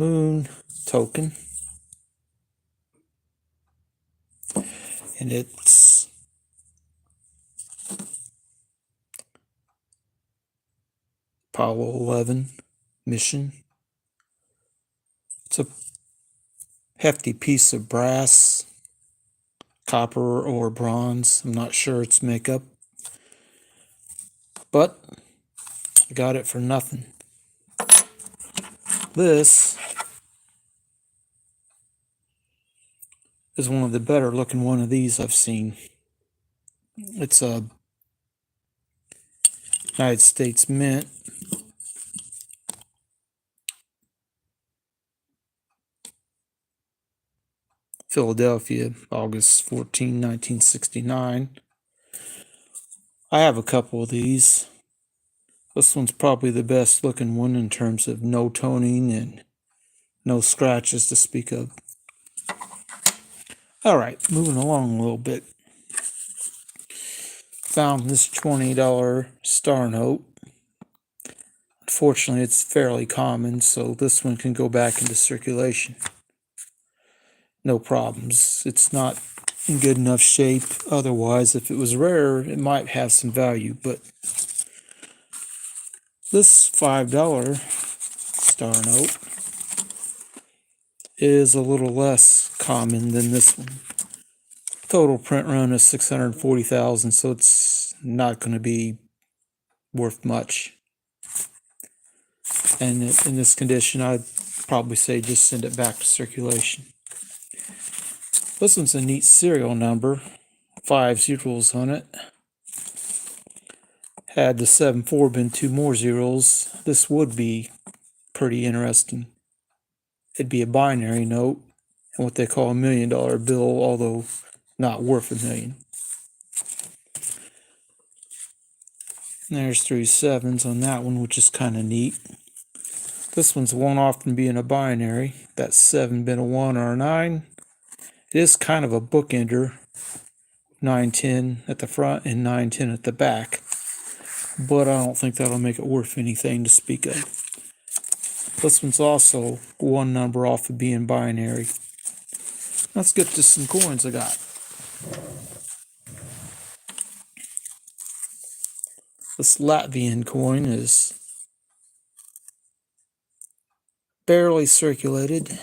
Moon token, and it's Apollo 11 mission. It's a hefty piece of brass, copper or bronze. I'm not sure its makeup, but I got it for nothing. This is one of the better looking one of these I've seen. It's a United States Mint. Philadelphia, August 14, 1969. I have a couple of these. This one's probably the best looking one in terms of no toning and no scratches to speak of. All right, moving along a little bit. Found this $20 star note. Unfortunately, it's fairly common, so this one can go back into circulation. No problems. It's not in good enough shape. Otherwise, if it was rare, it might have some value, but this $5 star note is a little less common than this one. Total print run is 640,000, so it's not going to be worth much. And in this condition, I'd probably say just send it back to circulation. This one's a neat serial number, 5 zeros on it. Had the 7-4 been 2 more zeros, this would be pretty interesting. It'd be a binary note, and what they call a $1 million bill, although not worth $1 million. And there's 3 sevens on that one, which is kind of neat. This one's won't often be in a binary. That 7 been a 1 or a 9. It is kind of a bookender, 9-10 at the front and 9-10 at the back, but I don't think that'll make it worth anything to speak of. This one's also one number off of being binary. Let's get to some coins I got. This Latvian coin is barely circulated.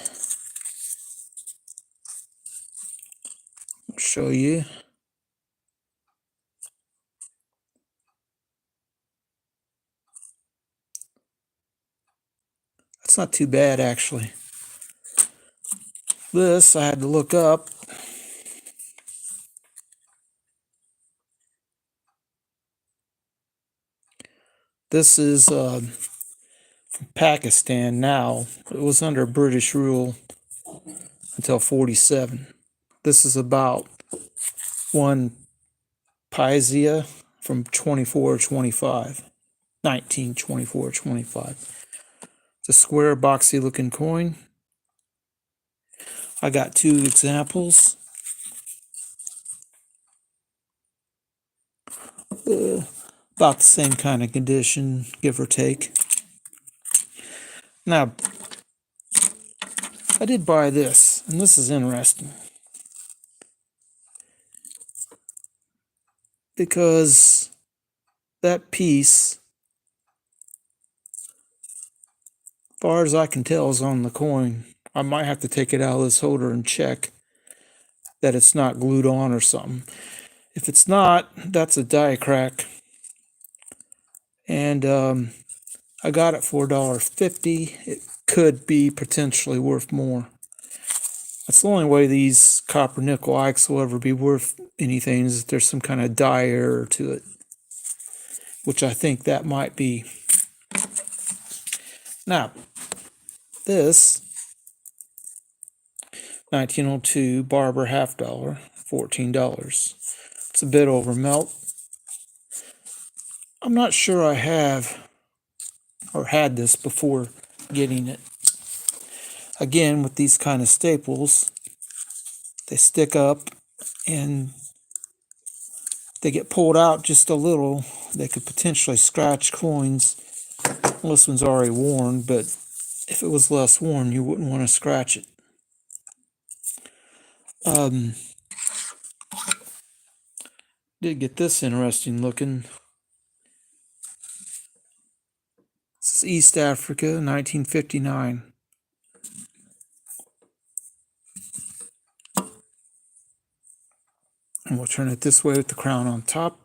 I'll show you. That's not too bad, actually. This I had to look up. This is from Pakistan now. It was under British rule until 47. This is about 1 paisa from 1924-25. It's a square, boxy looking coin. I got 2 examples. About the same kind of condition, give or take. Now, I did buy this, and this is interesting, because that piece, as far as I can tell, is on the coin. I might have to take it out of this holder and check that it's not glued on or something. If it's not, that's a die crack. And I got it for $1.50. It could be potentially worth more. That's the only way these copper nickel Ikes will ever be worth anything, is if there's some kind of die error to it, which I think that might be. Now, this 1902 Barber $half, $14. It's a bit over melt. I'm not sure I have or had this before getting it. Again, with these kind of staples, they stick up and they get pulled out just a little. They could potentially scratch coins. Well, this one's already worn, but if it was less worn, you wouldn't want to scratch it. Did get this interesting looking. This is East Africa, 1959. And we'll turn it this way with the crown on top.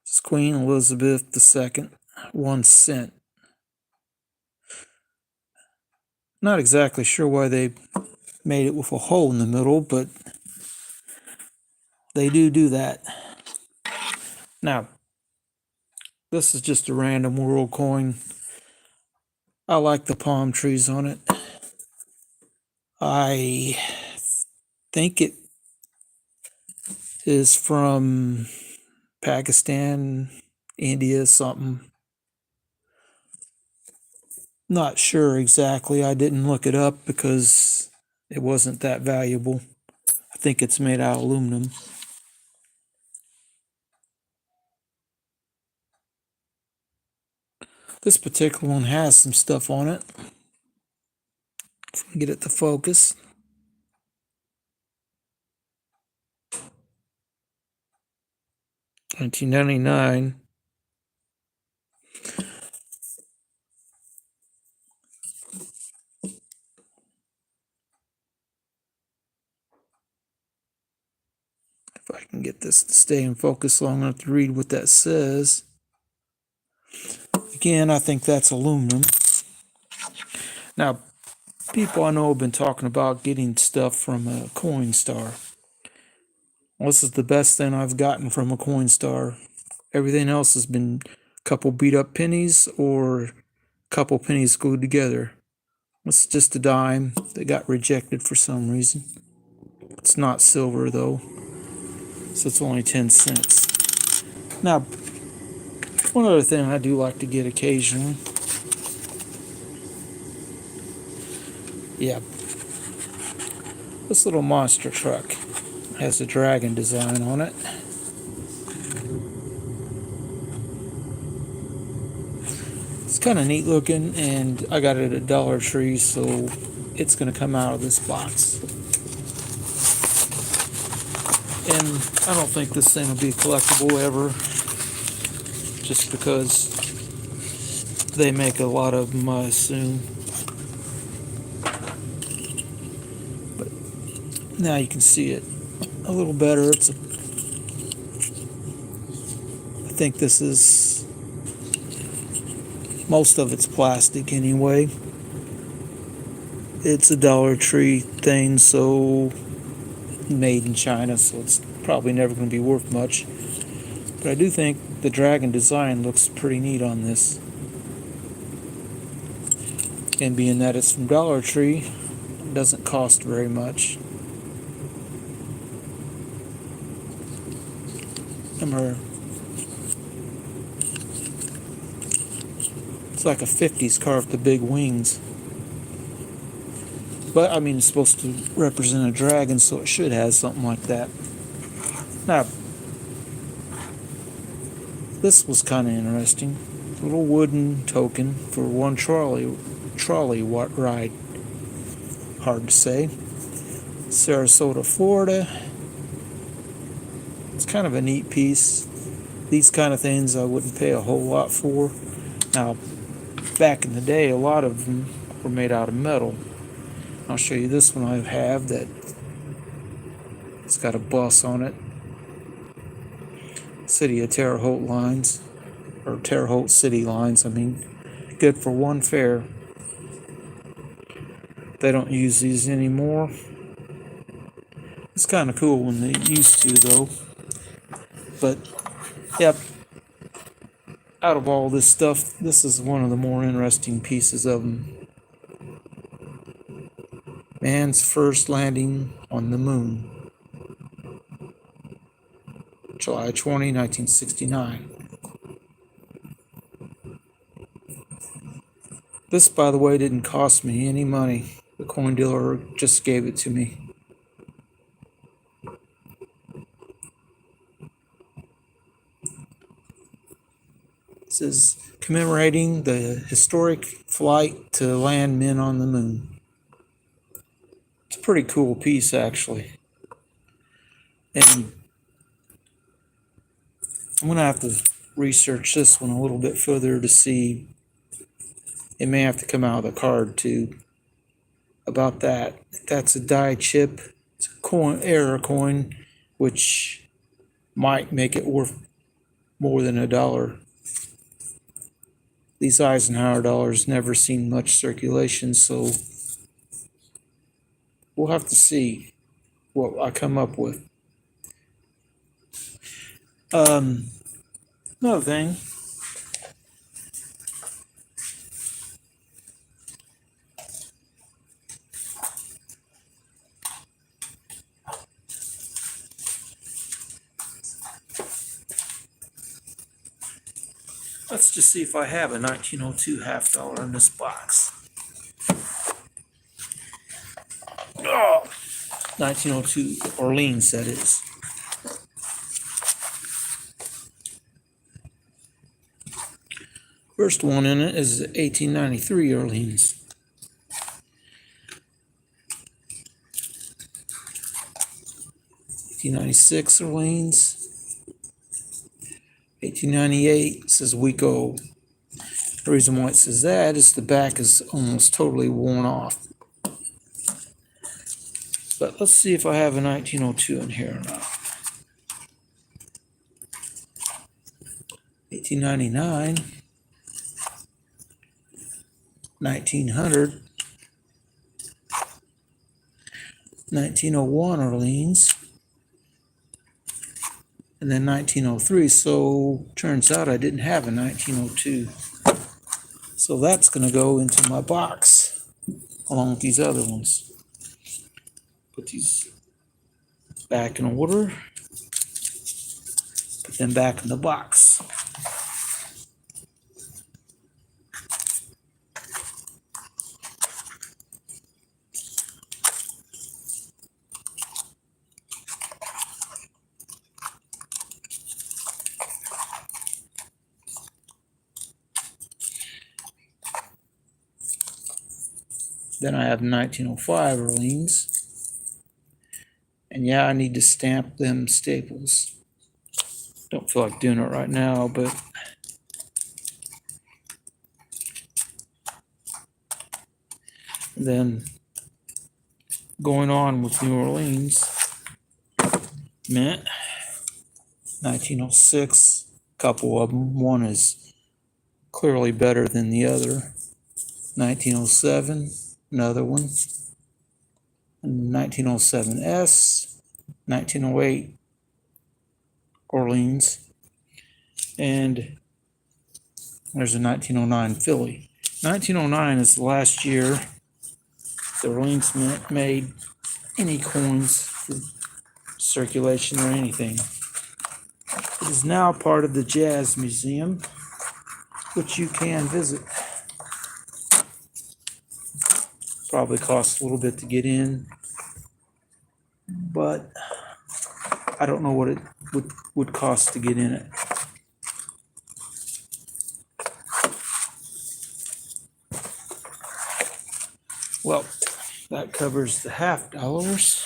This is Queen Elizabeth II, 1 cent. Not exactly sure why they made it with a hole in the middle, but they do that. Now, this is just a random world coin. I like the palm trees on it. I think it is from Pakistan, India, something. Not sure exactly. I didn't look it up because it wasn't that valuable. I think it's made out of aluminum. This particular one has some stuff on it. If we can get it to focus. $19.99. If I can get this to stay in focus long enough to read what that says. Again, I think that's aluminum. Now, people I know have been talking about getting stuff from a Coinstar. Well, this is the best thing I've gotten from a Coinstar. Everything else has been a couple beat up pennies or a couple pennies glued together. This is just a dime that got rejected for some reason. It's not silver though, so it's only 10 cents. Now, one other thing I do like to get occasionally. Yeah, this little monster truck has a dragon design on it. It's kind of neat looking, and I got it at Dollar Tree, so it's going to come out of this box. And I don't think this thing will be collectible ever, just because they make a lot of them, I assume. But now you can see it a little better. I think this is, most of it's plastic anyway. It's a Dollar Tree thing, so made in China, so it's probably never going to be worth much. But I do think the dragon design looks pretty neat on this. And being that it's from Dollar Tree, it doesn't cost very much. It's like a 50s car with the big wings. But I mean, it's supposed to represent a dragon, so it should have something like that. Now, this was kind of interesting. A little wooden token for one trolley ride. Hard to say. Sarasota, Florida. It's kind of a neat piece. These kind of things I wouldn't pay a whole lot for. Now, back in the day, a lot of them were made out of metal. I'll show you this one I have that it's got a bus on it. City of Terre Haute lines, or Terre Haute city lines, I mean. Good for one fare. They don't use these anymore. It's kind of cool when they used to, though. But, yep. Out of all this stuff, this is one of the more interesting pieces of them. Man's first landing on the moon. July 20, 1969. This, by the way, didn't cost me any money. The coin dealer just gave it to me. It's says commemorating the historic flight to land men on the moon. It's a pretty cool piece, actually. And I'm going to have to research this one a little bit further to see. It may have to come out of the card too about that. That's a die chip. It's a coin, error coin, which might make it worth more than $1. These Eisenhower dollars never seen much circulation, so we'll have to see what I come up with. Another thing. Let's just see if I have a 1902 half dollar in this box. Oh, 1902 Orleans, that is. First one in it is 1893 Orleans. '96 Orleans. 1898 says Wico. The reason why it says that is the back is almost totally worn off. But let's see if I have a 1902 in here or not. 1899, 1900, 1901 Orleans, and then 1903. So turns out I didn't have a 1902. So that's going to go into my box along with these other ones. Put these back in order. Put them back in the box. Then I have 1905 Orleans. And yeah, I need to stamp them staples. Don't feel like doing it right now, but then going on with New Orleans Mint, 1906, a couple of them. One is clearly better than the other. 1907, another one. 1907S, 1908 Orleans, and there's a 1909 Philly. 1909 is the last year the Orleans Mint made any coins for circulation or anything. It is now part of the Jazz Museum, which you can visit. Probably costs a little bit to get in, but I don't know what it would cost to get in it. Well, that covers the half dollars.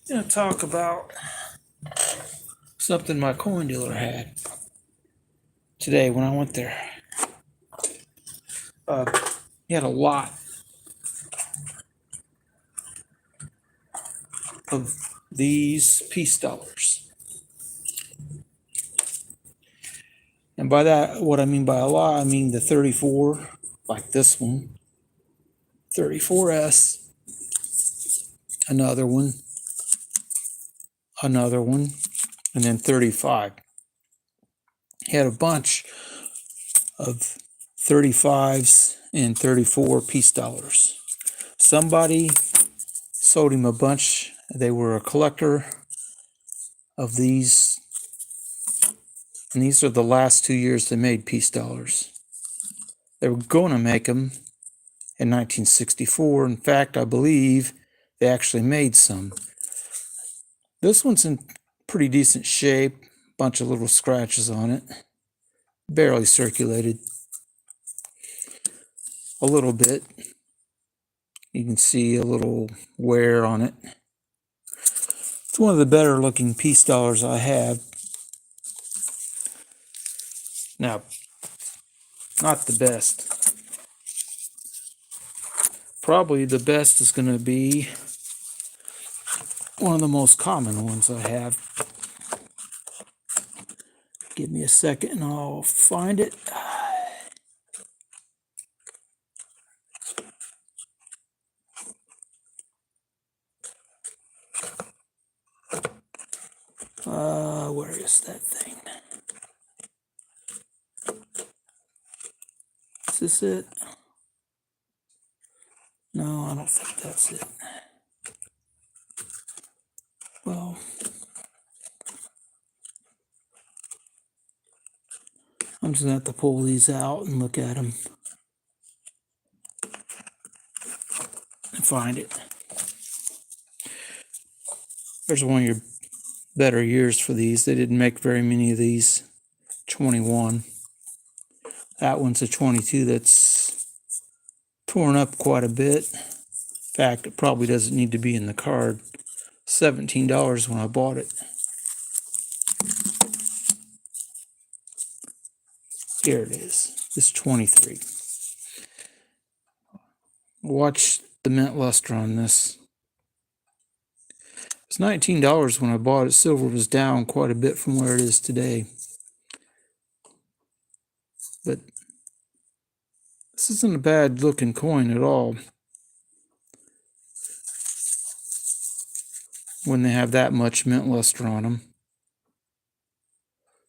I'm going to talk about something my coin dealer had today when I went there. He had a lot of these peace dollars. And by that, what I mean by a lot, I mean the 34, like this one, 34S, another one, and then 35. He had a bunch of 35s and 34 peace dollars. Somebody sold him a bunch. They were a collector of these, And these are the last 2 years they made peace dollars. They were going to make them in 1964. In fact, I believe they actually made some. This one's in pretty decent shape. Bunch of little scratches on it. Barely circulated. A little bit. You can see a little wear on it. It's one of the better looking peace dollars I have. Now, not the best. Probably the best is going to be one of the most common ones I have. Give me a second and I'll find it. Where is that thing? Is this it? No, I don't think that's it. Well, I'm just going to have to pull these out and look at them and find it. There's one of your better years for these. They didn't make very many of these. 21. That one's a 22 that's torn up quite a bit. In fact, it probably doesn't need to be in the card. $17 when I bought it. Here it is. This 23. Watch the mint luster on this. It's $19 when I bought it. Silver was down quite a bit from where it is today. But this isn't a bad looking coin at all. When they have that much mint luster on them.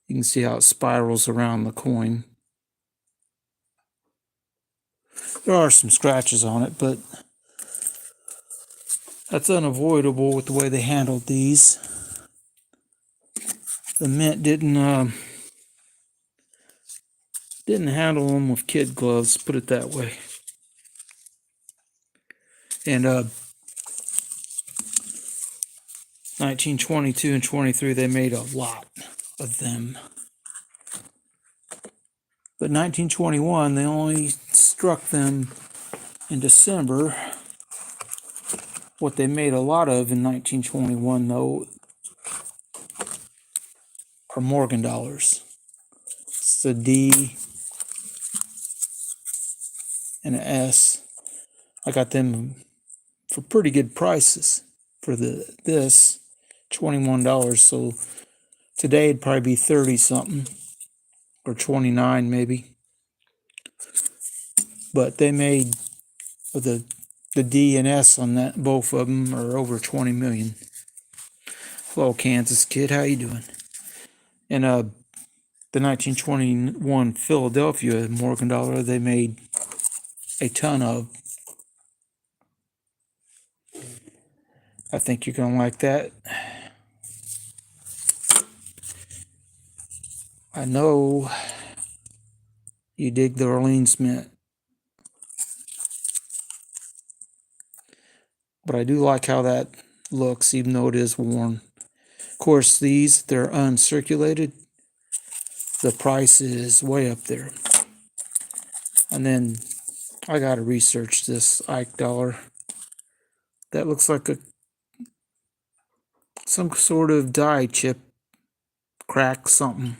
You can see how it spirals around the coin. There are some scratches on it, but that's unavoidable with the way they handled these. The mint didn't handle them with kid gloves, put it that way. And 1922 and 23, they made a lot of them. But 1921, they only struck them in December. What they made a lot of in 1921, though, are Morgan dollars. It's a D and an S. I got them for pretty good prices for this $21. So today it'd probably be 30 something or 29 maybe. But they made the D and S on that, both of them are over 20 million. Hello, Kansas kid, how you doing? And the 1921 Philadelphia Morgan dollar, they made a ton of. I think you're going to like that. I know you dig the Orleans Mint. But I do like how that looks, even though it is worn. Of course, these, they're uncirculated. The price is way up there. And then I got to research this Ike dollar. That looks like some sort of die chip crack something.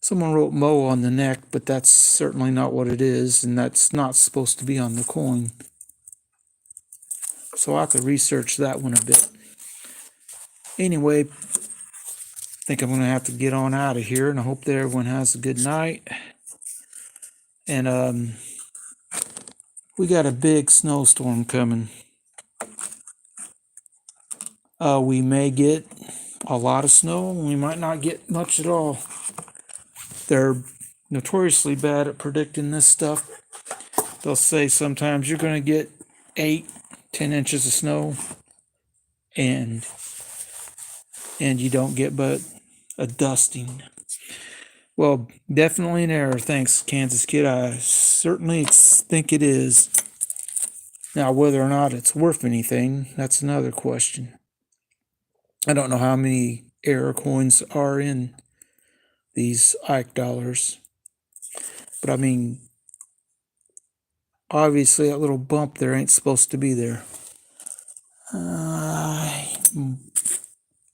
Someone wrote Mo on the neck, but that's certainly not what it is, and that's not supposed to be on the coin. So I have to research that one a bit. Anyway, I think I'm going to have to get on out of here, and I hope that everyone has a good night. And we got a big snowstorm coming. We may get a lot of snow, and we might not get much at all. They're notoriously bad at predicting this stuff. They'll say sometimes you're going to get 8-10 inches of snow, and you don't get but a dusting. Well, definitely an error. Thanks, Kansas Kid. I certainly think it is. Now, whether or not it's worth anything, that's another question. I don't know how many error coins are in these Ike dollars. But I mean, obviously that little bump there ain't supposed to be there. I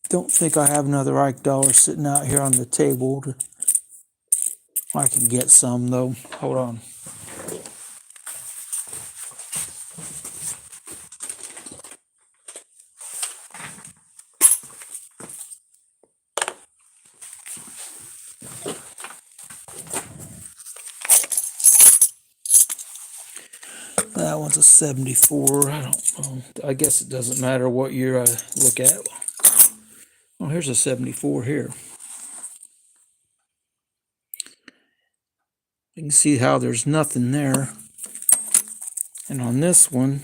don't think I have another Ike dollar sitting out here on the table. I can get some though. Hold on. That one's a 74. I don't know. I guess it doesn't matter what year I look at. Oh, here's a 74 here. You can see how there's nothing there. And on this one,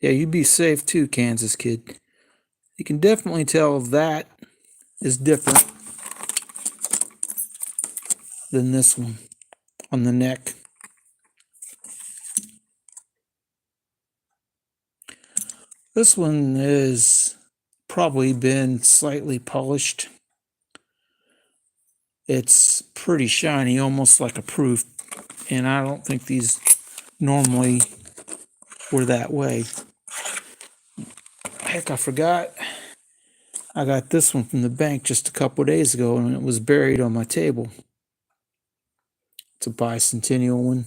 yeah, you'd be safe too, Kansas Kid. You can definitely tell that is different than this one on the neck. This one has probably been slightly polished. It's pretty shiny, almost like a proof, and I don't think these normally were that way. Heck, I forgot. I got this one from the bank just a couple days ago, and it was buried on my table. It's a bicentennial one.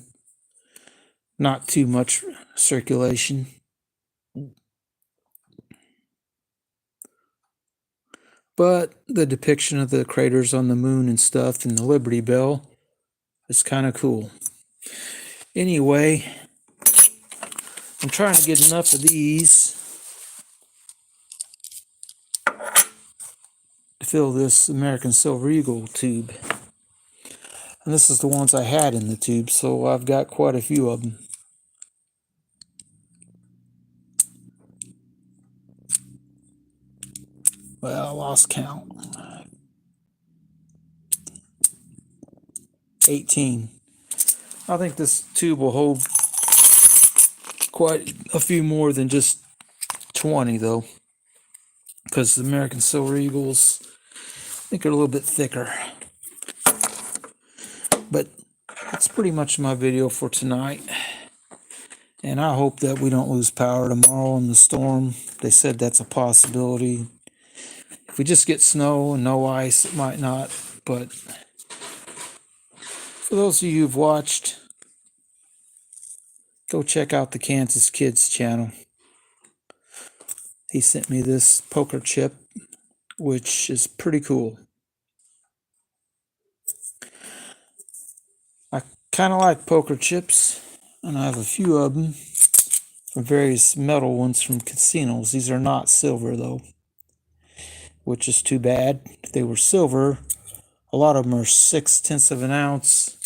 Not too much circulation. But the depiction of the craters on the moon and stuff and the Liberty Bell is kind of cool. Anyway, I'm trying to get enough of these to fill this American Silver Eagle tube. And this is the ones I had in the tube, so I've got quite a few of them. Well, I lost count. 18. I think this tube will hold quite a few more than just 20, though, because the American Silver Eagles, I think, are a little bit thicker. But that's pretty much my video for tonight. And I hope that we don't lose power tomorrow in the storm. They said that's a possibility. If we just get snow and no ice, it might not. But for those of you who've watched, go check out the Kansas Kids channel. He sent me this poker chip, which is pretty cool. I kind of like poker chips, and I have a few of them from various metal ones from casinos. These are not silver, though, which is too bad. If they were silver, a lot of them are 6/10 of an ounce,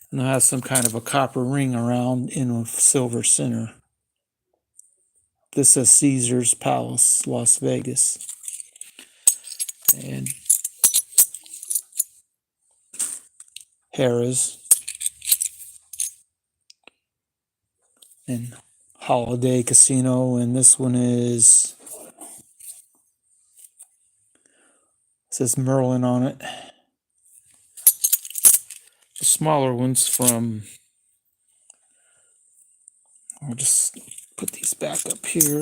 and they'll have some kind of a copper ring around in a silver center. This says Caesar's Palace, Las Vegas. And Harrah's and Holiday Casino, and this one is, says Merlin on it. The smaller ones from, I'll just put these back up here.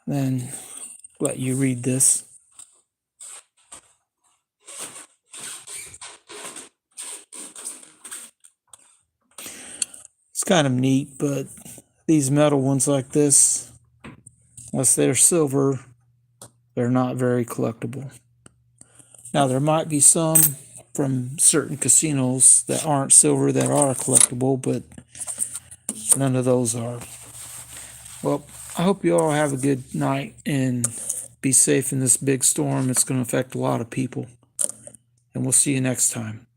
Then let you read this. It's kind of neat, but these metal ones like this, unless they're silver, they're not very collectible. Now, there might be some from certain casinos that aren't silver that are collectible, but none of those are. Well, I hope you all have a good night and be safe in this big storm. It's going to affect a lot of people. And we'll see you next time.